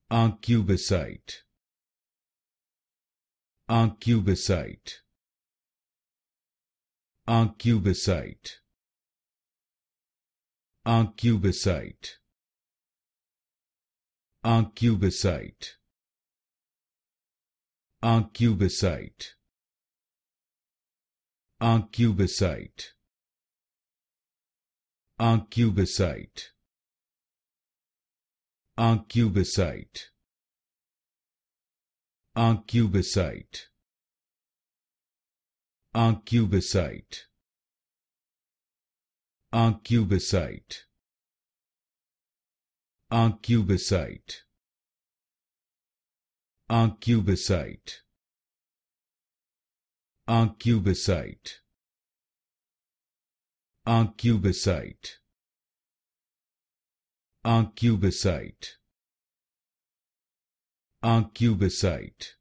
Arcubisite, Arcubisite, Arcubisite, Arcubisite, Arcubisite, Arcubisite, Arcubisite, Arcubisite, Arcubisite, Arcubisite, Arcubisite, Arcubisite, Arcubisite, Arcubisite, Arcubisite, Arcubisite, Arcubisite, Arcubisite,